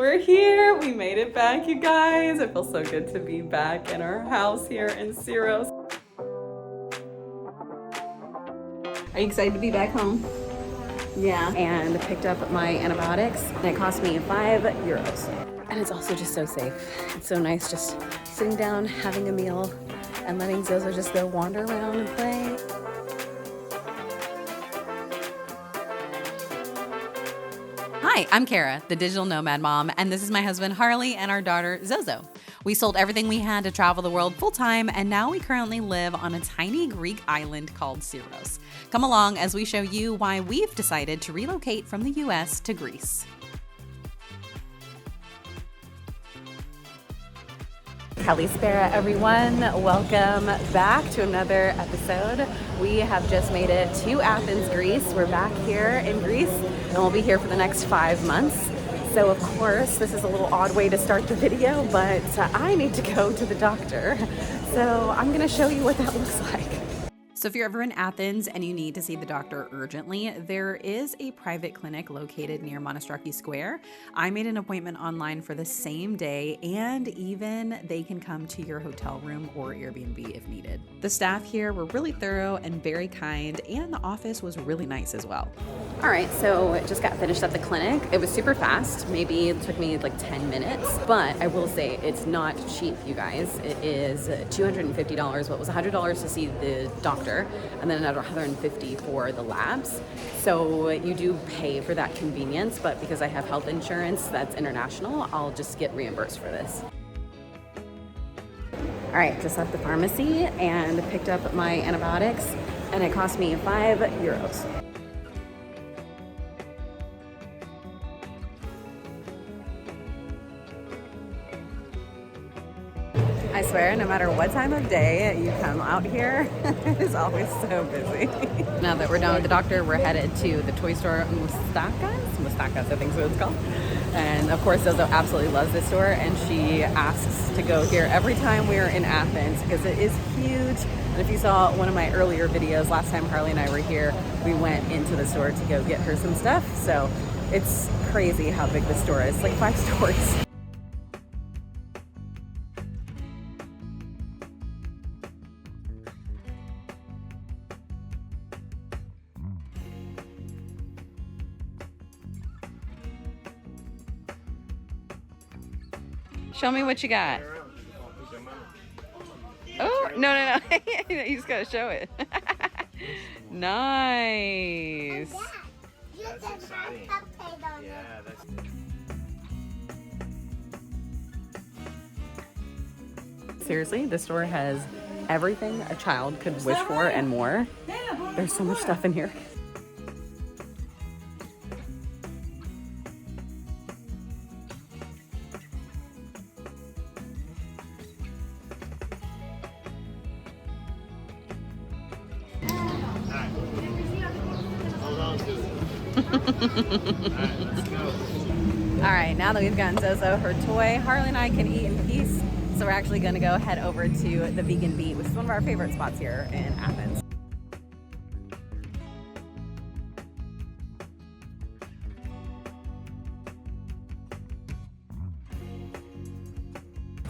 We're here. We made it back, you guys. It feels so good to be back in our house here in Syros. Are you excited to be back home? Yeah. And picked up my antibiotics, and it cost me €5. And it's also just so safe. It's so nice just sitting down, having a meal, and letting Zozo just go wander around and play. Hi, I'm Kara, the digital nomad mom, and this is my husband Harley and our daughter Zozo. We sold everything we had to travel the world full time, and now we currently live on a tiny Greek island called Syros. Come along as we show you why we've decided to relocate from the US to Greece. Kalispera, everyone. Welcome back to another episode. We have just made it to Athens, Greece. We're back here in Greece, and we'll be here for the next 5 months. So of course, this is a little odd way to start the video, but I need to go to the doctor. So I'm gonna show you what that looks like. So if you're ever in Athens and you need to see the doctor urgently, there is a private clinic located near Monastraki Square. I made an appointment online for the same day, and even they can come to your hotel room or Airbnb if needed. The staff here were really thorough and very kind, and the office was really nice as well. All right, so just got finished at the clinic. It was super fast. Maybe it took me like 10 minutes, but I will say it's not cheap, you guys. It is $250. What was $100 to see the doctor, and then another $150 for the labs. So you do pay for that convenience, but because I have health insurance that's international, I'll just get reimbursed for this. All right, just left the pharmacy and picked up my antibiotics, and it cost me €5. I swear, no matter what time of day you come out here, it is always so busy. Now that we're done with the doctor, we're headed to the toy store Moustakas, I think is what it's called. And of course, Zozo absolutely loves this store, and she asks to go here every time we're in Athens because it is huge. And if you saw one of my earlier videos, last time Harley and I were here, we went into the store to go get her some stuff. So it's crazy how big the store is, like 5 stories. Show me what you got. Oh, no. You just gotta show it. Nice. That's exciting. Yeah, that's... Seriously, this store has everything a child could wish for and more. There's so much stuff in here. All right, now that we've gotten Zozo her toy, Harley and I can eat in peace. So we're actually going to go head over to the Vegan Beat, which is one of our favorite spots here in Athens.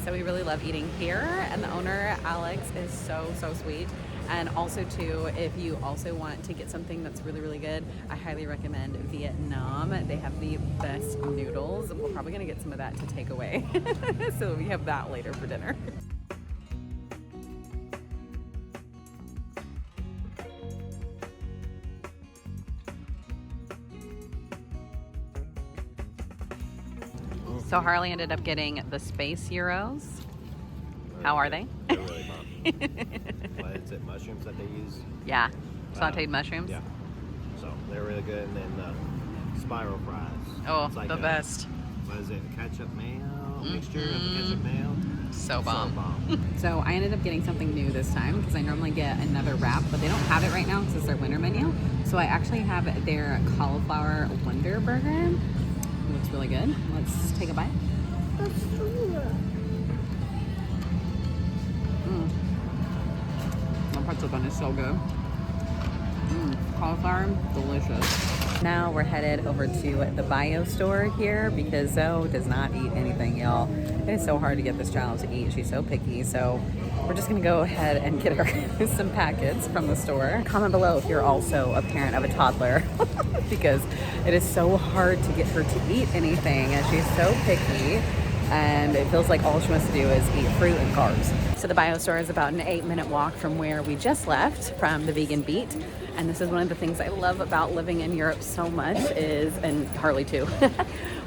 So we really love eating here, and the owner, Alex, is so sweet. And also too, if you also want to get something that's really good, I highly recommend Vietnam. They have the best noodles. We're probably gonna get some of that to take away. So we have that later for dinner. So Harley ended up getting the space Syros. How are they? They're really bomb. What is it, mushrooms that they use? Yeah, sauteed mushrooms. Yeah. So they're really good. And then spiral fries. Oh, it's like the best. What is it? Ketchup mayo mixture of ketchup mayo. So bomb. So I ended up getting something new this time because I normally get another wrap, but they don't have it right now because it's their winter menu. So I actually have their cauliflower Wonder Burger. It looks really good. Let's take a bite. The pretzel bun is so good. Cauliflower, delicious. Now we're headed over to the bio store here because Zoe does not eat anything, y'all. It is so hard to get this child to eat. She's so picky. So we're just gonna go ahead and get her some packets from the store. Comment below if you're also a parent of a toddler because it is so hard to get her to eat anything and she's so picky. And it feels like all she wants to do is eat fruit and carbs. So the bio store is about an 8-minute walk from where we just left from the Vegan Beat. And this is one of the things I love about living in Europe so much is, and Harley too,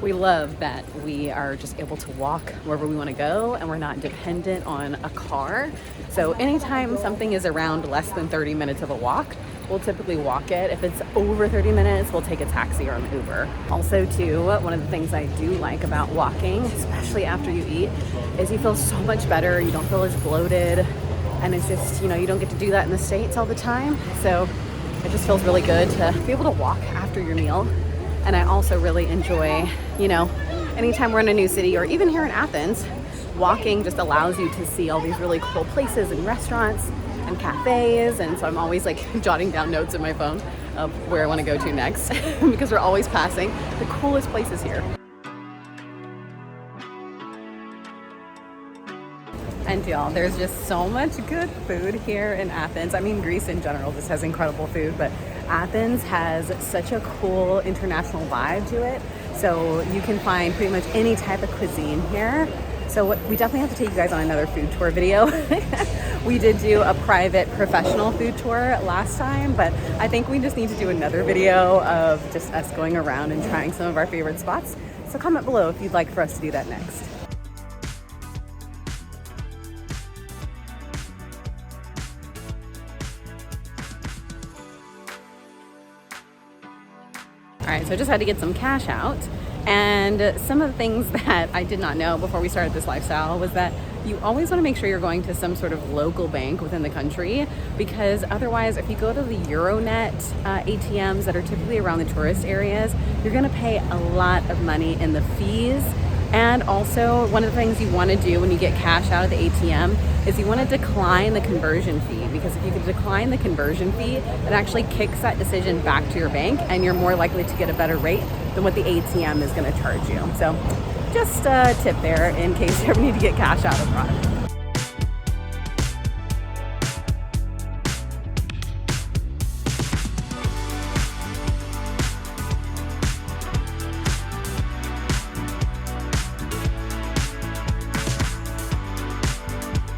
we love that we are just able to walk wherever we want to go and we're not dependent on a car. So anytime something is around less than 30 minutes of a walk, we'll typically walk it. If it's over 30 minutes, we'll take a taxi or an Uber. Also too, one of the things I do like about walking, especially after you eat, is you feel so much better. You don't feel as bloated. And it's just, you know, you don't get to do that in the States all the time. So it just feels really good to be able to walk after your meal. And I also really enjoy, you know, anytime we're in a new city or even here in Athens, walking just allows you to see all these really cool places and restaurants and cafes. And so I'm always like jotting down notes in my phone of where I want to go to next because we're always passing the coolest places here. And y'all, there's just so much good food here in Athens. I mean, Greece in general just has incredible food, but Athens has such a cool international vibe to it. So you can find pretty much any type of cuisine here. So we definitely have to take you guys on another food tour video. We did do a private professional food tour last time, but I think we just need to do another video of just us going around and trying some of our favorite spots. So comment below if you'd like for us to do that next. All right, so I just had to get some cash out. And some of the things that I did not know before we started this lifestyle was that you always want to make sure you're going to some sort of local bank within the country, because otherwise if you go to the Euronet ATMs that are typically around the tourist areas, you're going to pay a lot of money in the fees. And also one of the things you want to do when you get cash out of the ATM is you want to decline the conversion fee, because if you can decline the conversion fee, it actually kicks that decision back to your bank and you're more likely to get a better rate than what the ATM is going to charge you. So just a tip there in case you ever need to get cash out abroad.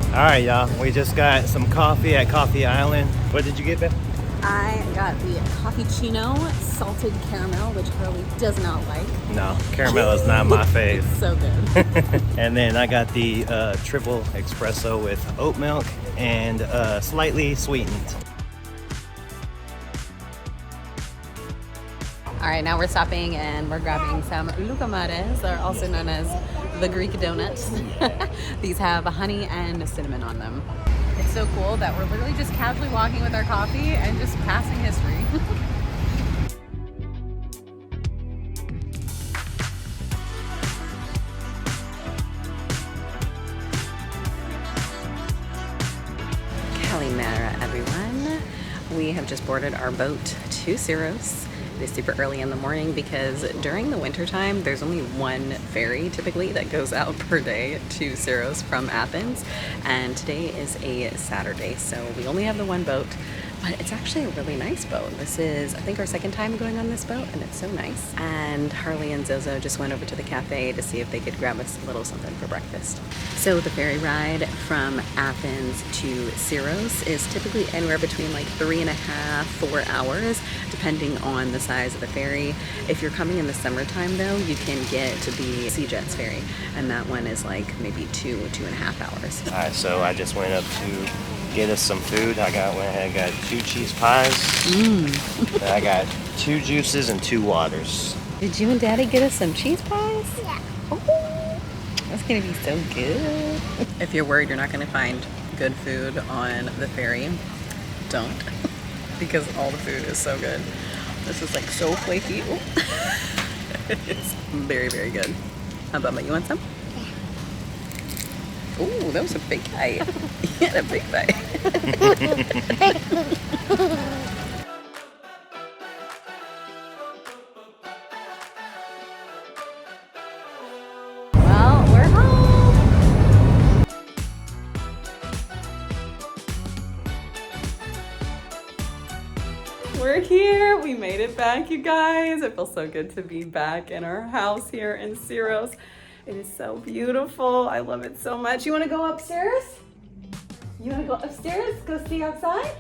All right, y'all. We just got some coffee at Coffee Island. What did you get, Beth? I got the cappuccino salted caramel, which Harley does not like. No, caramel is not my fave. It's so good. And then I got the triple espresso with oat milk and slightly sweetened. All right, now we're stopping and we're grabbing some lucamares, or also known as the Greek donuts. These have honey and cinnamon on them. It's so cool that we're literally just casually walking with our coffee and just passing history. Kalimera, everyone. We have just boarded our boat to Syros. It is super early in the morning because during the winter time, there's only one ferry typically that goes out per day to Syros from Athens. And today is a Saturday, so we only have the one boat, but it's actually a really nice boat. This is, I think, our second time going on this boat, and it's so nice. And Harley and Zozo just went over to the cafe to see if they could grab us a little something for breakfast. So the ferry ride from Athens to Syros is typically anywhere between like 3.5, 4 hours, depending on the size of the ferry. If you're coming in the summertime though, you can get to the Sea Jets ferry, and that one is like maybe 2.5 hours. All right, so I just went up to get us some food. I got 2 cheese pies. And I got 2 juices and 2 waters. Did you and Daddy get us some cheese pies? Yeah. Oh, that's gonna be so good. If you're worried you're not gonna find good food on the ferry, don't, because all the food is so good. This is like so flaky. It's very, very good. How about you want some? Ooh, that was a big bite. You had a big bite. We made it back, you guys. It feels so good to be back in our house here in Syros. It is so beautiful. I love it so much. You want to go upstairs? You want to go upstairs? Go see outside?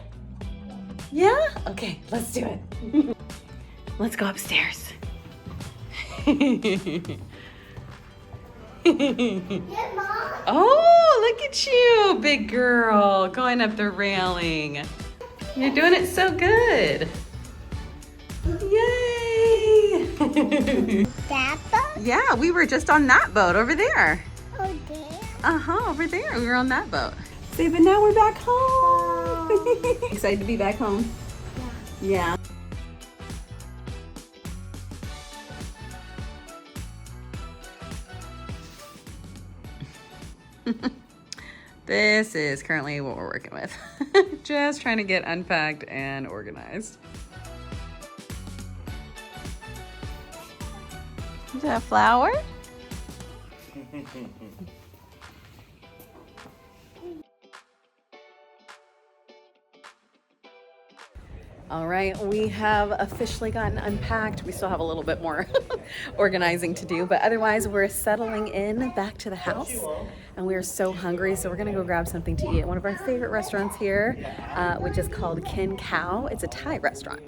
Yeah? Okay, let's do it. Let's go upstairs. Oh, look at you, big girl, going up the railing. You're doing it so good. Yay! That boat? Yeah, we were just on that boat over there. Oh, there? Uh-huh, over there. We were on that boat. See, but now we're back home. Excited to be back home? Yeah. This is currently what we're working with. Just trying to get unpacked and organized. Is that a flower? All right, we have officially gotten unpacked. We still have a little bit more organizing to do, but otherwise we're settling in back to the house and we are so hungry. So we're gonna go grab something to eat at one of our favorite restaurants here, which is called Kin Cow. It's a Thai restaurant.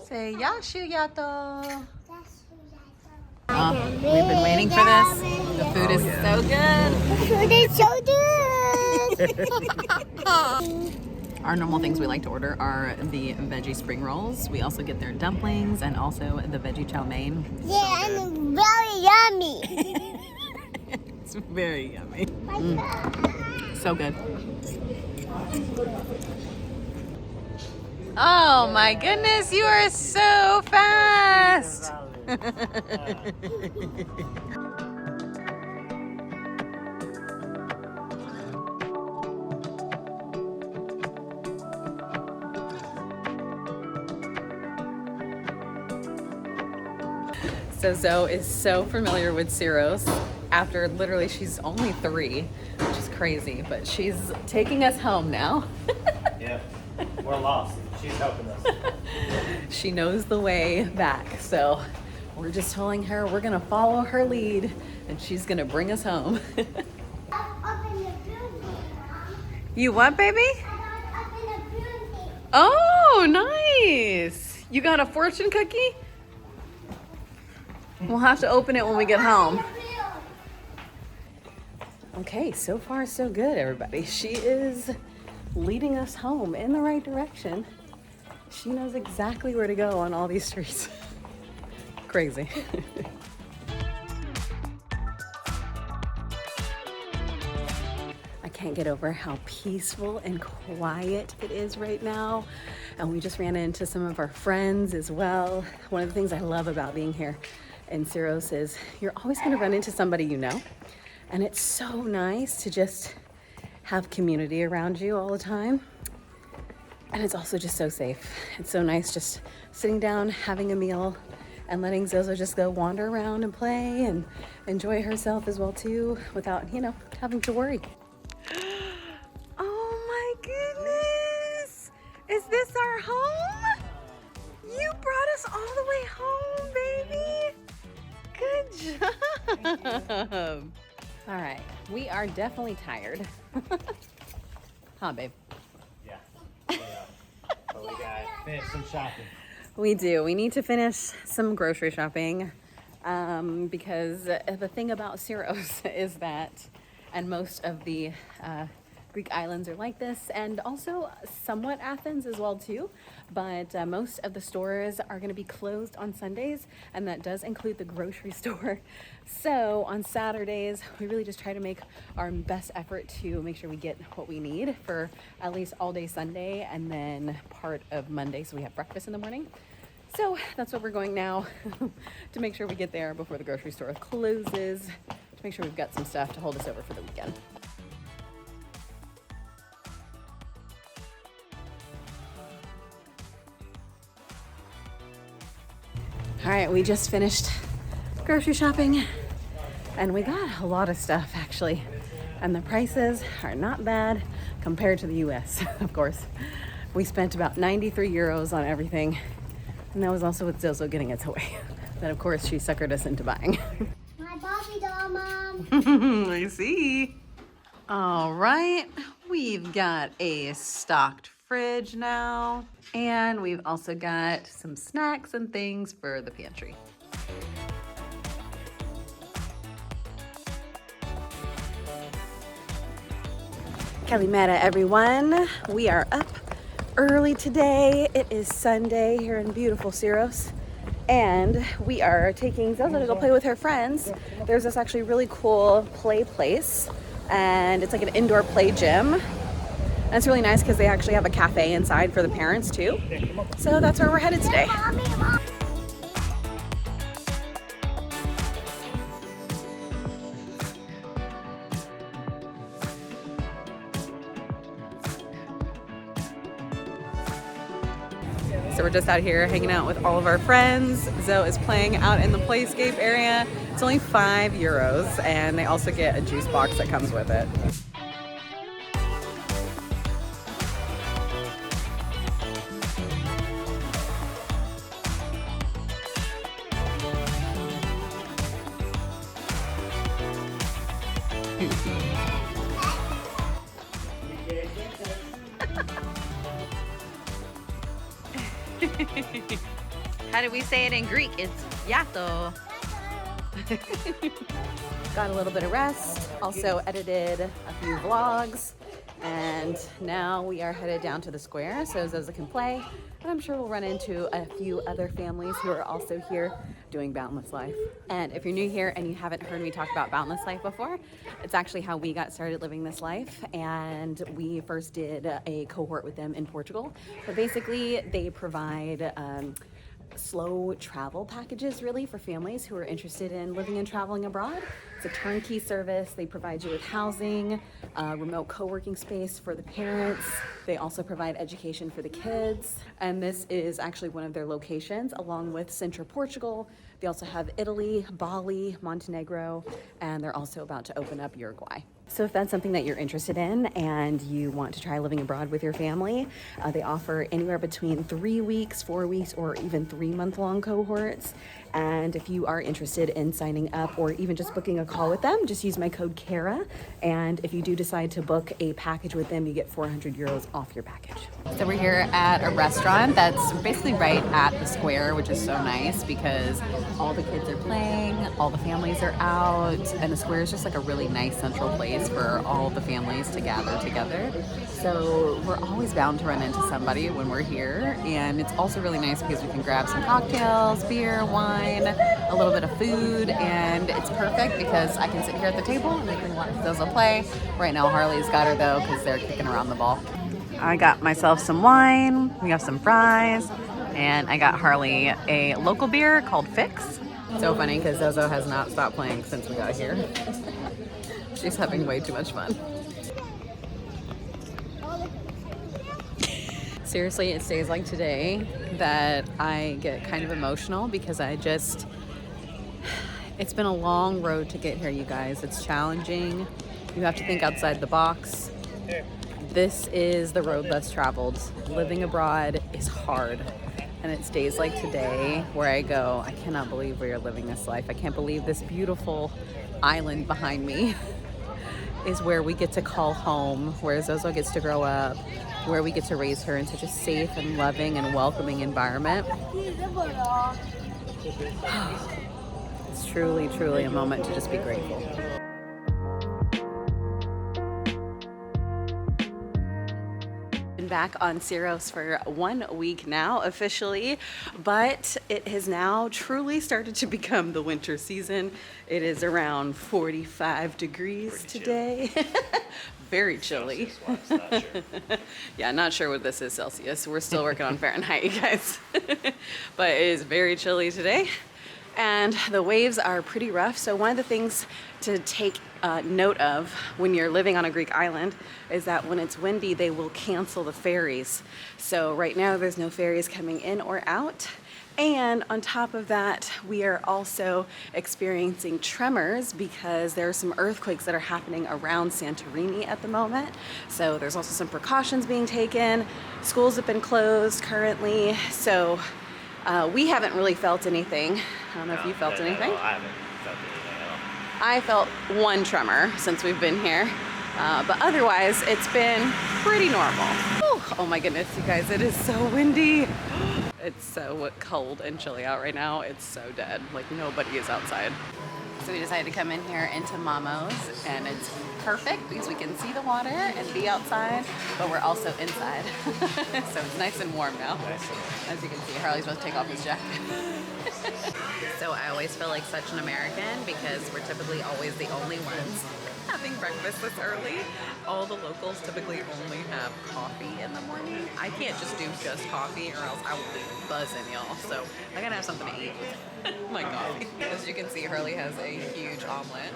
Say Yashu Yato. We've been waiting for this. The food is so good. The food is so good. Our normal things we like to order are the veggie spring rolls. We also get their dumplings and also the veggie chow mein. Yeah, and very yummy. It's very yummy. So good. Oh my goodness, you are so fast. So Zoe is so familiar with Syros after literally she's only 3, which is crazy, but she's taking us home now. Yeah, we're lost. She's helping us. She knows the way back, so we're just telling her we're gonna follow her lead and she's gonna bring us home. You what, baby? Oh, nice. You got a fortune cookie? We'll have to open it when we get home. Okay, so far so good, everybody. She is leading us home in the right direction. She knows exactly where to go on all these streets. Crazy. I can't get over how peaceful and quiet it is right now. And we just ran into some of our friends as well. One of the things I love about being here in Syros is you're always going to run into somebody you know, and it's so nice to just have community around you all the time, and it's also just so safe. It's so nice just sitting down, having a meal, and letting Zozo just go wander around and play and enjoy herself as well too, without, you know, having to worry. Oh my goodness! Is this our home? You brought us all the way home, baby! Good job. All right, we are definitely tired. Huh, babe? Yeah. But we gotta finish some shopping. We do. We need to finish some grocery shopping because the thing about Syros is that, and most of the Greek islands are like this, and also somewhat Athens as well too, but most of the stores are going to be closed on Sundays, and that does include the grocery store. So on Saturdays we really just try to make our best effort to make sure we get what we need for at least all day Sunday and then part of Monday, so we have breakfast in the morning. So that's where we're going now to make sure we get there before the grocery store closes, to make sure we've got some stuff to hold us over for the weekend. All right, we just finished grocery shopping and we got a lot of stuff actually. And the prices are not bad compared to the US, of course. We spent about 93 euros on everything. And that was also with Zozo getting a toy that of course she suckered us into buying. My Barbie doll, Mom. I see. All right, we've got a stocked fridge now, and we've also got some snacks and things for the pantry. Kalimera, everyone. We are up early today. It is Sunday here in beautiful Syros, and we are taking Zozo to go play with her friends. There's this actually really cool play place, and it's like an indoor play gym. And it's really nice because they actually have a cafe inside for the parents too. So that's where we're headed today. So we're just out here hanging out with all of our friends. Zoe is playing out in the playscape area. It's only €5, and they also get a juice box that comes with it. How do we say it in Greek? It's yato. Got a little bit of rest, also edited a few vlogs, and now we are headed down to the square so Zozo can play, and I'm sure we'll run into a few other families who are also here doing Boundless Life. And if you're new here and you haven't heard me talk about Boundless Life before, it's actually how we got started living this life, and we first did a cohort with them in Portugal. But basically they provide slow travel packages really for families who are interested in living and traveling abroad. It's a turnkey service. They provide you with housing, remote co-working space for the parents. They also provide education for the kids. And this is actually one of their locations along with Central Portugal. They also have Italy, Bali, Montenegro, and they're also about to open up Uruguay. So if that's something that you're interested in and you want to try living abroad with your family, they offer anywhere between 3 weeks, 4 weeks, or even 3-month-long cohorts. And if you are interested in signing up or even just booking a call with them, just use my code KARA. And if you do decide to book a package with them, you get €400 off your package. So we're here at a restaurant that's basically right at the square, which is so nice because all the kids are playing, all the families are out, and the square is just like a really nice central place for all the families to gather together. So we're always bound to run into somebody when we're here, and it's also really nice because we can grab some cocktails, beer, wine, a little bit of food, and it's perfect because I can sit here at the table and they can watch Zozo play. Right now Harley's got her though because they're kicking around the ball. I got myself some wine, we got some fries, and I got Harley a local beer called Fix. So funny because Zozo has not stopped playing since we got here. She's having way too much fun. Seriously, it's days like today that I get kind of emotional because it's been a long road to get here, you guys. It's challenging. You have to think outside the box. This is the road less traveled. Living abroad is hard. And it's days like today where I go, I cannot believe we are living this life. I can't believe this beautiful island behind me is where we get to call home, where Zozo gets to grow up, where we get to raise her in such a safe and loving and welcoming environment. It's truly, truly a moment to just be grateful. Back on Syros for 1 week now officially, but it has now truly started to become the winter season. It is around 45 degrees today. Very chilly. Yeah, not sure what this is Celsius. We're still working on Fahrenheit, you guys. But it is very chilly today. And the waves are pretty rough. So one of the things to take note of when you're living on a Greek island is that when it's windy, they will cancel the ferries. So right now there's no ferries coming in or out. And on top of that, we are also experiencing tremors because there are some earthquakes that are happening around Santorini at the moment. So there's also some precautions being taken. Schools have been closed currently. So We haven't really felt anything. I don't know if you felt anything. I haven't felt anything at all. I felt one tremor since we've been here, but otherwise it's been pretty normal. Whew. Oh my goodness, you guys, it is so windy. It's so cold and chilly out right now. It's so dead, like nobody is outside. So we decided to come in here into Mamo's, and it's perfect because we can see the water and be outside, but we're also inside. So it's nice and warm now. As you can see, Harley's about to take off his jacket. So I always feel like such an American because we're typically always the only ones having breakfast this early. All the locals typically only have coffee in the morning. I can't just do just coffee or else I will be buzzing, y'all. So I gotta have something to eat with my coffee. As you can see, Hurley has a huge omelet.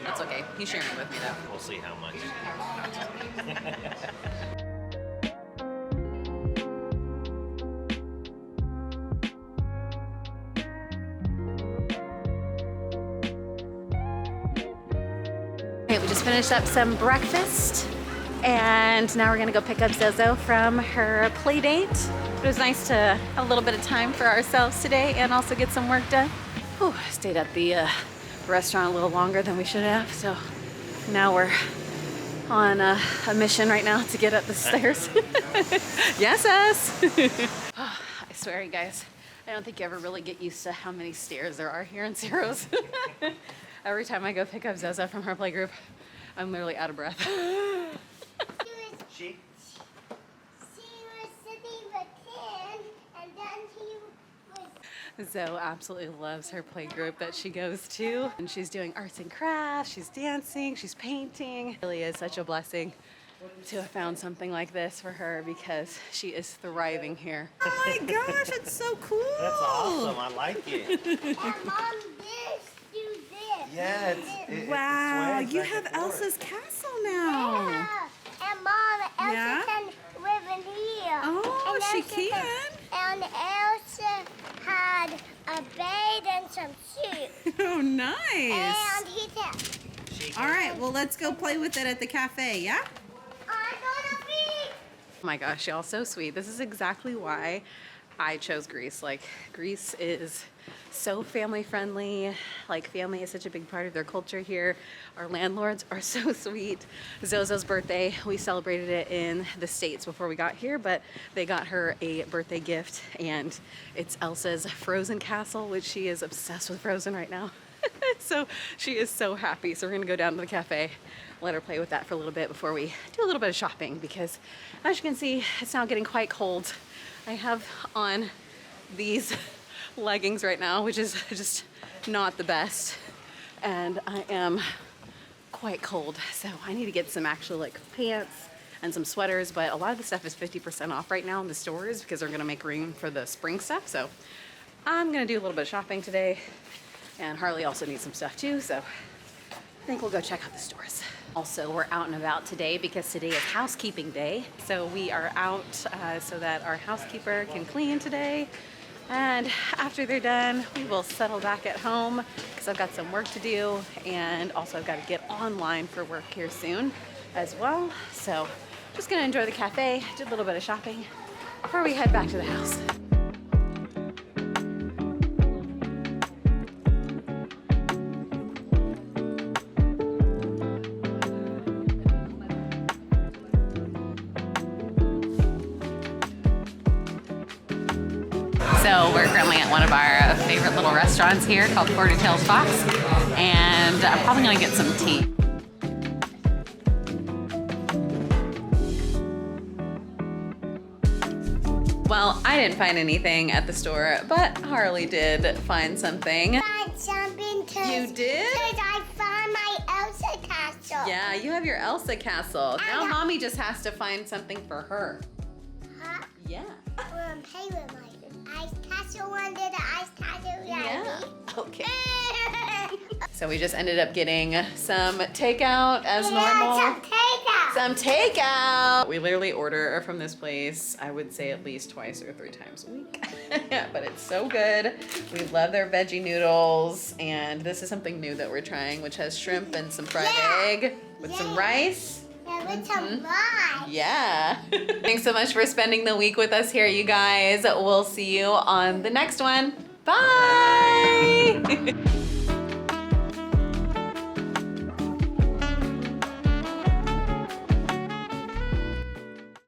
That's okay. He's sharing it with me though. We'll see how much. Okay, we just finished up some breakfast, and now we're gonna go pick up Zozo from her play date. It was nice to have a little bit of time for ourselves today and also get some work done. Whew, stayed at the restaurant a little longer than we should have, so now we're on a mission right now to get up the stairs. Yes, us. Oh, I swear, you guys, I don't think you ever really get used to how many stairs there are here in Syros. Every time I go pick up Zozo from her playgroup, I'm literally out of breath. She? She was sitting with him, and then he was. Zoe absolutely loves her playgroup that she goes to. And she's doing arts and crafts, she's dancing, she's painting. It really is such a blessing to have found something like this for her because she is thriving here. Oh my gosh, it's so cool. That's awesome. I like it. And Mom, this, do this. Yeah, Wow, you have Elsa's castle now. Yeah. And Mom, Elsa Yeah? can live in here. Oh, And she Elsa can? And Elsa had a bed and some soup. Oh, nice. And he said, All right, well, let's go play with it at the cafe, yeah? I'm gonna be. Oh my gosh, y'all, so sweet. This is exactly why I chose Greece. Like, Greece is so family friendly. Like, family is such a big part of their culture here. Our landlords are so sweet. Zozo's birthday, we celebrated it in the States before we got here, but they got her a birthday gift, and it's Elsa's Frozen castle, which she is obsessed with Frozen right now. So she is so happy. So we're gonna go down to the cafe, let her play with that for a little bit before we do a little bit of shopping, because as you can see, it's now getting quite cold. I have on these leggings right now, which is just not the best, and I am quite cold, so I need to get some actual like pants and some sweaters, but a lot of the stuff is 50% off right now in the stores because they're gonna make room for the spring stuff. So I'm gonna do a little bit of shopping today, and Harley also needs some stuff too, so I think we'll go check out the stores. Also, we're out and about today because today is housekeeping day. So we are out so that our housekeeper can clean today. And after they're done, we will settle back at home because I've got some work to do. And also I've got to get online for work here soon as well. So just gonna enjoy the cafe, do a little bit of shopping before we head back to the house. So we're currently at one of our favorite little restaurants here called Forty Tails Fox, and I'm probably gonna get some tea. Well, I didn't find anything at the store, but Harley did find something. Find something to. You did? Because I found my Elsa castle. Yeah, you have your Elsa castle. Now Mommy just has to find something for her. Huh? Yeah. I'm gonna play with my ice castle one. Did the ice castle Yeah. ready? Okay. So we just ended up getting some takeout as normal. Some takeout. Some takeout. We literally order from this place, I would say at least twice or 3 times a week. But it's so good. We love their veggie noodles. And this is something new that we're trying, which has shrimp and some fried egg with some rice. Yeah, with some rice. Yeah. Thanks so much for spending the week with us here, you guys. We'll see you on the next one. Bye.